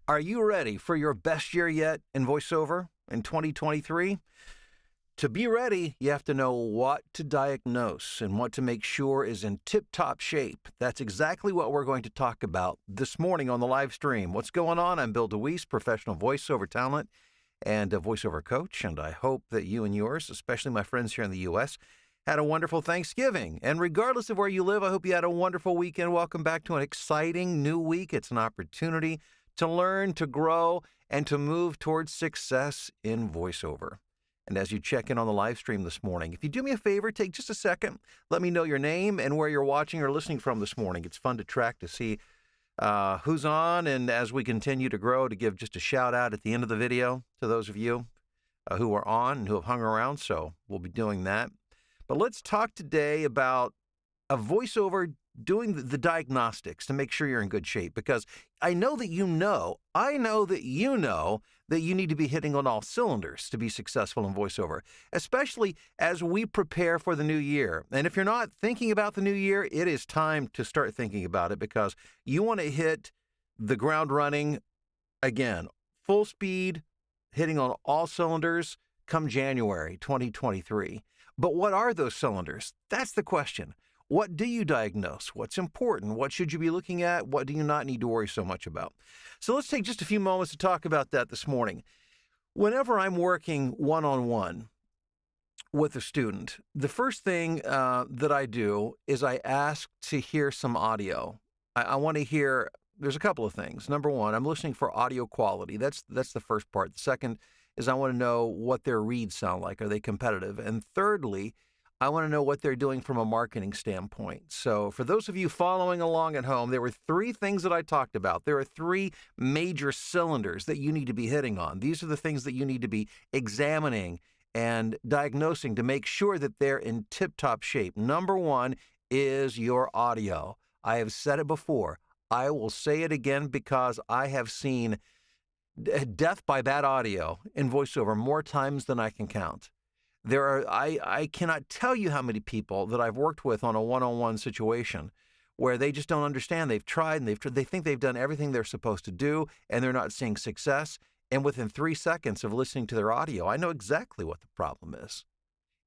Are you ready for your best year yet in voiceover in 2023? To be ready, you have to know what to diagnose and what to make sure is in tip-top shape. That's exactly what we're going to talk about this morning on the live stream. What's going on? I'm Bill DeWeese, professional voiceover talent and a voiceover coach, and I hope that you and yours, especially my friends here in the U.S., had a wonderful Thanksgiving. And regardless of where you live, I hope you had a wonderful weekend. Welcome back to an exciting new week. It's an opportunity to learn, to grow, and to move towards success in voiceover. And as you check in on the live stream this morning, if you do me a favor, take just a second, let me know your name and where you're watching or listening from this morning. It's fun to track to see who's on, and as we continue to grow, to give just a shout out at the end of the video to those of you who are on and who have hung around, so we'll be doing that. But let's talk today about a voiceover doing the diagnostics to make sure you're in good shape, because I know that you know that you need to be hitting on all cylinders to be successful in voiceover, especially as we prepare for the new year. And if you're not thinking about the new year, it is time to start thinking about it, because you want to hit the ground running again, full speed, hitting on all cylinders come January 2023. But what are those cylinders? That's the question. What do you diagnose? What's important? What should you be looking at? What do you not need to worry so much about? So let's take just a few moments to talk about that this morning. Whenever I'm working one-on-one with a student, the first thing that I do is I ask to hear some audio. I want to hear, there's a couple of things. Number one, I'm listening for audio quality. That's the first part. The second is I want to know what their reads sound like. Are they competitive? And thirdly, I want to know what they're doing from a marketing standpoint. So for those of you following along at home, there were three things that I talked about. There are three major cylinders that you need to be hitting on. These are the things that you need to be examining and diagnosing to make sure that they're in tip-top shape. Number one is your audio. I have said it before. I will say it again, because I have seen death by bad audio in voiceover more times than I can count. I cannot tell you how many people that I've worked with on a one-on-one situation where they just don't understand. They've tried and they think they've done everything they're supposed to do, and they're not seeing success. And within 3 seconds of listening to their audio, I know exactly what the problem is.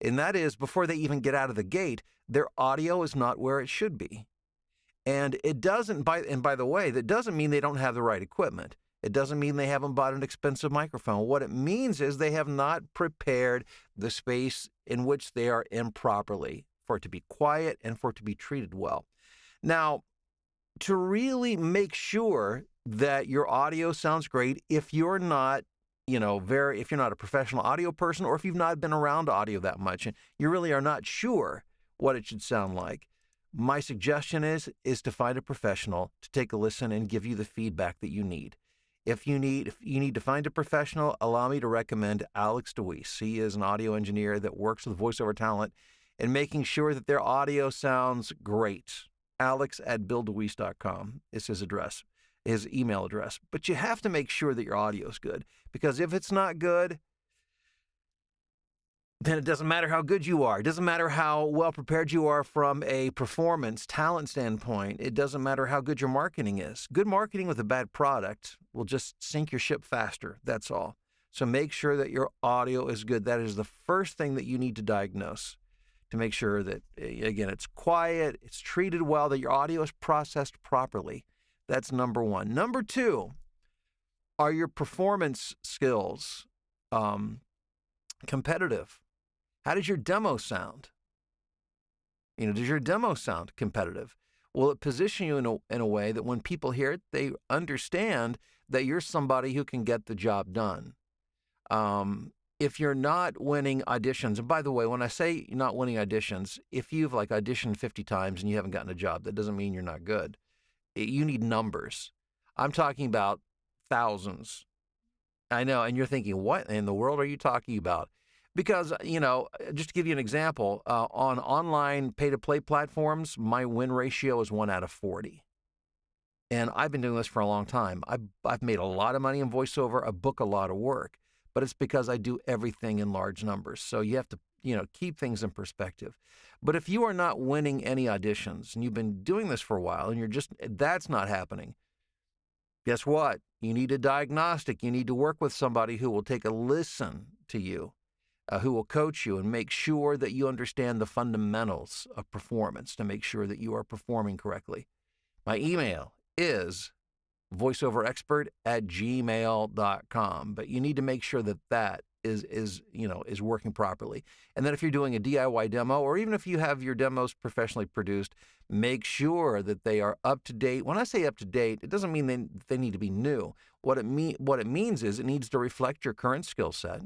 And that is, before they even get out of the gate, their audio is not where it should be. And it doesn't, by the way, that doesn't mean they don't have the right equipment. It doesn't mean they haven't bought an expensive microphone. What it means is they have not prepared the space in which they are in properly for it to be quiet and for it to be treated well. Now, to really make sure that your audio sounds great, if you're not, if you're not a professional audio person, or if you've not been around audio that much and you really are not sure what it should sound like, my suggestion is to find a professional to take a listen and give you the feedback that you need. If you need to find a professional, allow me to recommend Alex DeWeese. He is an audio engineer that works with voiceover talent and making sure that their audio sounds great. Alex@BillDeWeese.com is his address, his email address. But you have to make sure that your audio is good, because if it's not good, then it doesn't matter how good you are. It doesn't matter how well prepared you are from a performance talent standpoint. It doesn't matter how good your marketing is. Good marketing with a bad product will just sink your ship faster. That's all. So make sure that your audio is good. That is the first thing that you need to diagnose, to make sure that, again, it's quiet, it's treated well, that your audio is processed properly. That's number one. Number two, are your performance skills competitive? How does your demo sound? Does your demo sound competitive? Will it position you in a way that when people hear it, they understand that you're somebody who can get the job done? If you're not winning auditions, and by the way, when I say you're not winning auditions, if you've auditioned 50 times and you haven't gotten a job, that doesn't mean you're not good. You need numbers. I'm talking about thousands. I know, and you're thinking, what in the world are you talking about? Because, just to give you an example, on online pay-to-play platforms, my win ratio is 1 out of 40. And I've been doing this for a long time. I've made a lot of money in voiceover. I book a lot of work. But it's because I do everything in large numbers. So you have to, keep things in perspective. But if you are not winning any auditions, and you've been doing this for a while, and that's not happening, Guess what? You need a diagnostic. You need to work with somebody who will take a listen to you, who will coach you and make sure that you understand the fundamentals of performance to make sure that you are performing correctly. My email is voiceoverexpert@gmail.com, but you need to make sure that that is working properly. And then if you're doing a DIY demo, or even if you have your demos professionally produced, make sure that they are up to date. When I say up to date, it doesn't mean they need to be new. What it means is it needs to reflect your current skill set.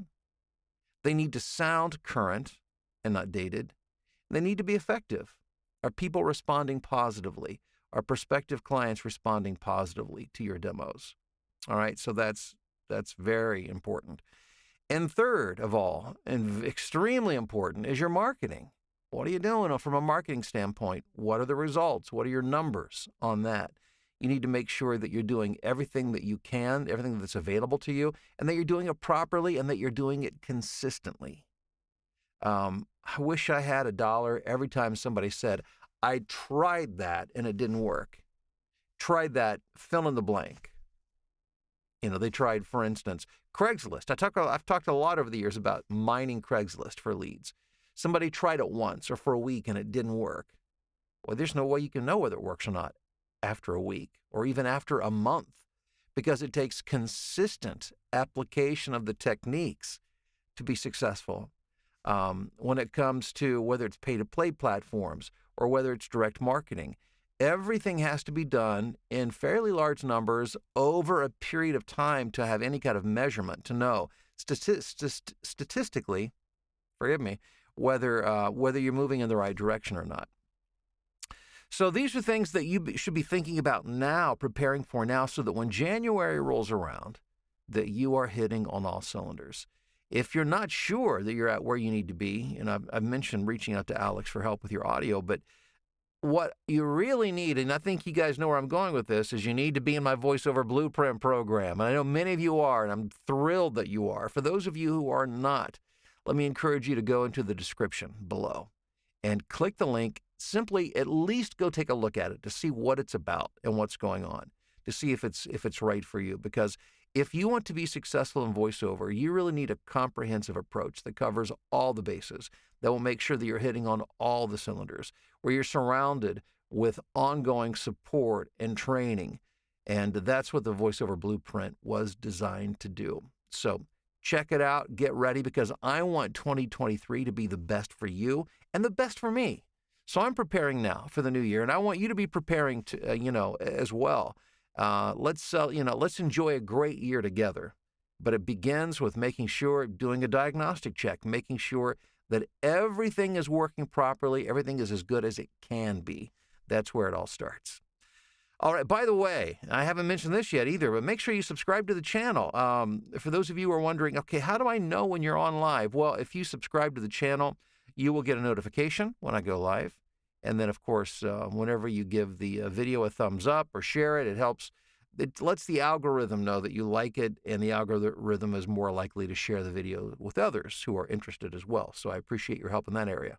They need to sound current and not dated. They need to be effective. Are people responding positively? Are prospective clients responding positively to your demos? All right, so that's very important. And third of all, and extremely important, is your marketing. What are you doing from a marketing standpoint? What are the results? What are your numbers on that? You need to make sure that you're doing everything that you can, everything that's available to you, and that you're doing it properly and that you're doing it consistently. I wish I had $1 every time somebody said, I tried that and it didn't work. Tried that, fill in the blank. They tried, for instance, Craigslist. I've talked a lot over the years about mining Craigslist for leads. Somebody tried it once or for a week and it didn't work. Well, there's no way you can know whether it works or not after a week or even after a month, because it takes consistent application of the techniques to be successful. When it comes to whether it's pay-to-play platforms or whether it's direct marketing, everything has to be done in fairly large numbers over a period of time to have any kind of measurement, to know statistically, whether you're moving in the right direction or not. So these are things that you should be thinking about now, preparing for now, so that when January rolls around, that you are hitting on all cylinders. If you're not sure that you're at where you need to be, and I've mentioned reaching out to Alex for help with your audio, but what you really need, and I think you guys know where I'm going with this, is you need to be in my voiceover blueprint program. And I know many of you are, and I'm thrilled that you are. For those of you who are not, let me encourage you to go into the description below and click the link. Simply at least go take a look at it to see what it's about and what's going on, to see if it's right for you. Because if you want to be successful in voiceover, you really need a comprehensive approach that covers all the bases, that will make sure that you're hitting on all the cylinders, where you're surrounded with ongoing support and training. And that's what the voiceover blueprint was designed to do. So check it out, get ready, because I want 2023 to be the best for you and the best for me. So I'm preparing now for the new year, and I want you to be preparing to, as well. Let's enjoy a great year together. But it begins with making sure, doing a diagnostic check, making sure that everything is working properly, everything is as good as it can be. That's where it all starts. All right, by the way, I haven't mentioned this yet either, but make sure you subscribe to the channel. For those of you who are wondering, okay, how do I know when you're on live? Well, if you subscribe to the channel, you will get a notification when I go live. And then, of course, whenever you give the video a thumbs up or share it, it lets the algorithm know that you like it, and the algorithm is more likely to share the video with others who are interested as well. So I appreciate your help in that area.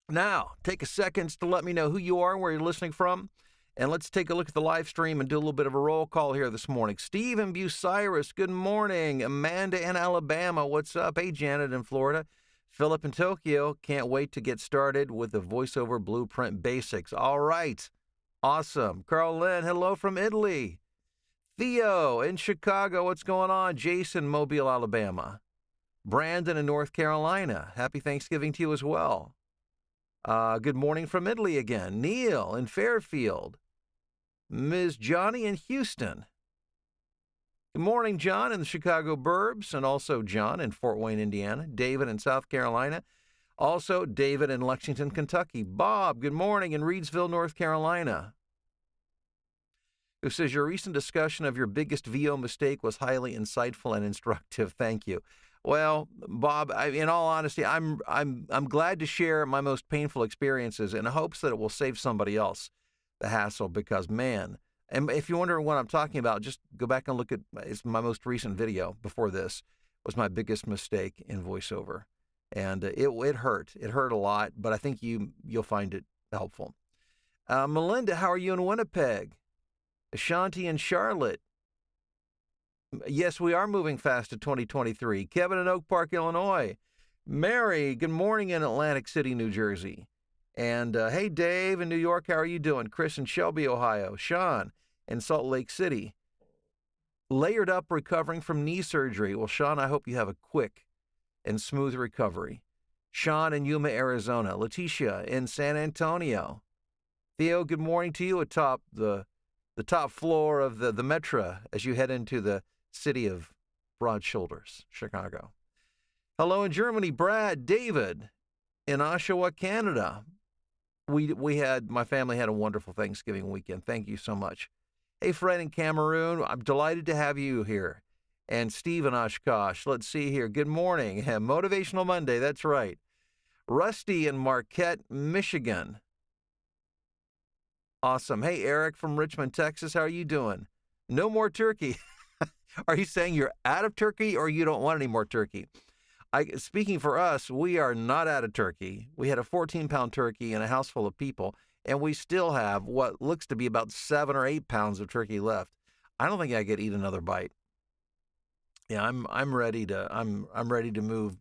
Now, take a second to let me know who you are and where you're listening from. And let's take a look at the live stream and do a little bit of a roll call here this morning. Steve in Bucyrus, good morning. Amanda in Alabama, what's up? Hey, Janet in Florida. Philip in Tokyo, can't wait to get started with the voiceover blueprint basics. All right, awesome. Carl Lynn, hello from Italy. Theo in Chicago, what's going on? Jason, Mobile, Alabama. Brandon in North Carolina, happy Thanksgiving to you as well. Good morning from Italy again. Neil in Fairfield. Ms. Johnny in Houston. Good morning, John in the Chicago burbs, and also John in Fort Wayne, Indiana. David in South Carolina. Also, David in Lexington, Kentucky. Bob, good morning in Reidsville, North Carolina. Who says, your recent discussion of your biggest VO mistake was highly insightful and instructive. Thank you. Well, Bob, in all honesty, I'm glad to share my most painful experiences in hopes that it will save somebody else the hassle, because, man, and if you're wondering what I'm talking about, just go back and look at my most recent video before this. Was my biggest mistake in voiceover. And it hurt. It hurt a lot, but I think you'll find it helpful. Melinda, how are you in Winnipeg? Ashanti in Charlotte. Yes, we are moving fast to 2023. Kevin in Oak Park, Illinois. Mary, good morning in Atlantic City, New Jersey. And hey, Dave in New York, how are you doing? Chris in Shelby, Ohio. Sean in Salt Lake City. Layered up, recovering from knee surgery. Well, Sean, I hope you have a quick and smooth recovery. Sean in Yuma, Arizona. Letitia in San Antonio. Theo, good morning to you atop the top floor of the Metro as you head into the city of broad shoulders, Chicago. Hello in Germany, Brad, David in Oshawa, Canada. My family had a wonderful Thanksgiving weekend. Thank you so much. Hey, Fred in Cameroon, I'm delighted to have you here. And Steve in Oshkosh, let's see here. Good morning. Motivational Monday, that's right. Rusty in Marquette, Michigan. Awesome. Hey, Eric from Richmond, Texas, how are you doing? No more turkey. Are you saying you're out of turkey or you don't want any more turkey? Speaking for us, we are not out of turkey. We had a 14-pound turkey in a house full of people, and we still have what looks to be about 7 or 8 pounds of turkey left. I don't think I could eat another bite. Yeah, I'm ready to move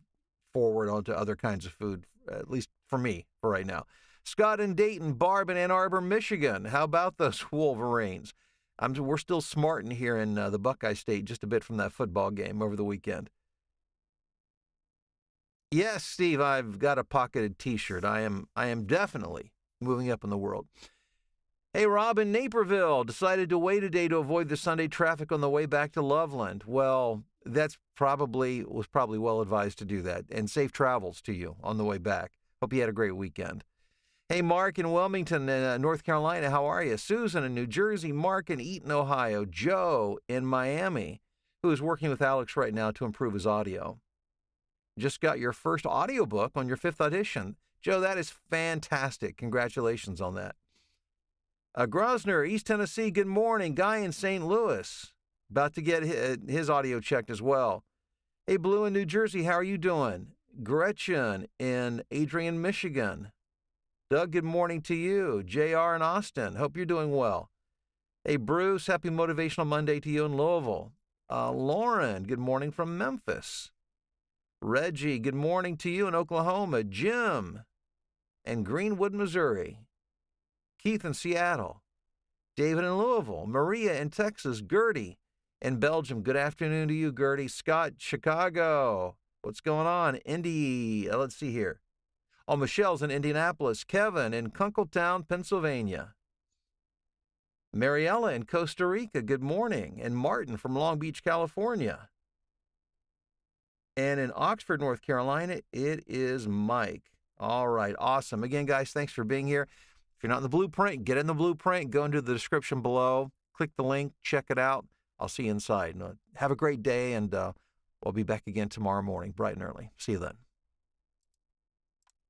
forward onto other kinds of food, at least for me, for right now. Scott in Dayton, Barb in Ann Arbor, Michigan. How about those Wolverines? We're still smarting here in the Buckeye State just a bit from that football game over the weekend. Yes, Steve, I've got a pocketed T-shirt. I am definitely moving up in the world. Hey, Rob in Naperville, decided to wait a day to avoid the Sunday traffic on the way back to Loveland. Well, was probably well advised to do that. And safe travels to you on the way back. Hope you had a great weekend. Hey, Mark in Wilmington, North Carolina, how are you? Susan in New Jersey, Mark in Eaton, Ohio, Joe in Miami, who is working with Alex right now to improve his audio. Just got your first audiobook on your 5th audition. Joe, that is fantastic. Congratulations on that. Grosner, East Tennessee, good morning. Guy in St. Louis, about to get his audio checked as well. Hey, Blue in New Jersey, how are you doing? Gretchen in Adrian, Michigan. Doug, good morning to you. JR in Austin, hope you're doing well. Hey, Bruce, happy Motivational Monday to you in Louisville. Lauren, good morning from Memphis. Reggie, good morning to you in Oklahoma. Jim in Greenwood, Missouri. Keith in Seattle. David in Louisville. Maria in Texas. Gertie in Belgium. Good afternoon to you, Gertie. Scott, Chicago. What's going on? Indy, let's see here. Oh, Michelle's in Indianapolis. Kevin in Kunkletown, Pennsylvania. Mariella in Costa Rica. Good morning. And Martin from Long Beach, California. And in Oxford, North Carolina, it is Mike. All right, awesome. Again, guys, thanks for being here. If you're not in the blueprint, get in the blueprint. Go into the description below. Click the link. Check it out. I'll see you inside. Have a great day, and we'll be back again tomorrow morning, bright and early. See you then.